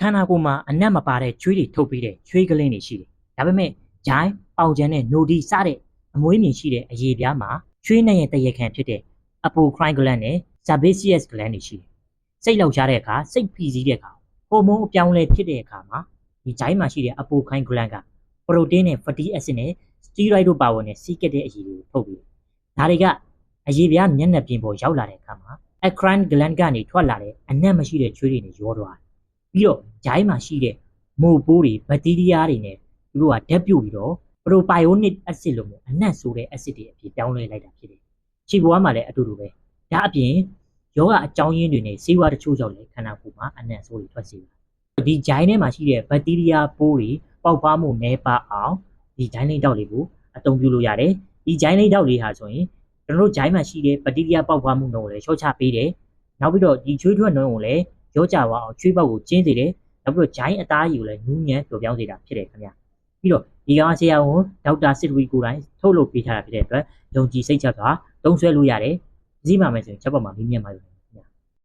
ခန္ဓာကိုယ်မှာအနက်မပါတဲ့ချွေးတွေထုတ်ပေးတဲ့ချွေးကလင်းတွေရှိတယ်။ဒါပေမဲ့ဂျိုင်းပေါင်ချမ်းနဲ့နိုဒီစတဲ့အမွေးမြင်ရှိတဲ့အရေပြားမှာချွေးနဲ့ရဲ့တရခံဖြစ်တဲ့အပိုခရိုင်းဂလန်နဲ့ sebaceous gland တွေရှိတယ်။စိတ်လောက်ရှားတဲ့အခါစိတ်ဖိစီးတဲ့အခါဟော်မုန်းအပြောင်းလဲဖြစ်တဲ့အခါမှာဒီဂျိုင်းမှာရှိတဲ့အပိုခရိုင်းဂလန်ကပရိုတင်းနဲ့ fatty acid နဲ့ steroid တို့ပါဝင်တဲ့စီးကက်တဲ့အရည်တွေကိုထုတ်ပေးတယ်။ဒါတွေကအရည်ပြားမျက်နှာပြင်ပေါ်ရောက်လာတဲ့အခါမှာ endocrine gland ကနေထွက်လာတဲ့အနက်မရှိတဲ့ချွေးတွေနဲ့ရောသွားတယ်။ပြီးတော့ဂျိုင်းမှာရှိတဲ့မိုးပိုးတွေဘက်တီးရီးယားတွေနဲ့သူတို့ကဓာတ်ပြုတ်ပြီးတော့ propionic acid လို့မျိုးအနက်ဆိုတဲ့ acid တွေအဖြစ်ပြောင်းလဲလိုက်တာဖြစ်တယ်။ခြေပွားမှာလည်းအတူတူပဲ။ဒါအပြင်ယောဂအကြောင်းရင်းတွေနဲ့ဆေးဝါးတချို့ကြောင့်လည်းခန္ဓာကိုယ်မှာအနက်ဆိုးတွေထွက်စေတယ်။ဒီဂျိုင်းထဲမှာရှိတဲ့ဘက်တီးရီးယားပိုးတွေပေါက်ဖွားမှုနည်းပါအောင်ဒီဂျိုင်းလိမ့်တောက်တွေကိုအသုံးပြုလို့ရတယ်။ဒီဂျိုင်းလိမ့်တောက်တွေဟာဆိုရင်ကျွန်တော်တို့ဂျိုင်းမှာရှိတဲ့ဘက်တီးရီးယားပေါက်ဖွားမှုနှုန်းကိုလည်းလျှော့ချပေးတယ်။နောက်ပြီးတော့ဒီချွေးထွက်နှုန်းကိုလည်းရောကြသွားအောင်ချွေးပေါက်ကိုကျင်းစေတယ်။နောက်ပြီးတော့ဂျိုင်းအသားအရည်ကိုလည်းနူးညံ့ပျော်ပြောင်းစေတာဖြစ်တယ်ခင်ဗျာ။ပြီးတော့ဒီကောင်ဆရာဝန်ဒေါက်တာစစ်ဝီကိုတိုင်းထုတ်လုပ်ပေးထားတာဖြစ်တဲ့အတွက်ယုံကြည်စိတ်ချစွာသုံးစွဲလို့ရတယ်။ဒီမှာမယ်ဆိုရင်ချက်ပေါ်မှာမြင်မြင်ပါလို့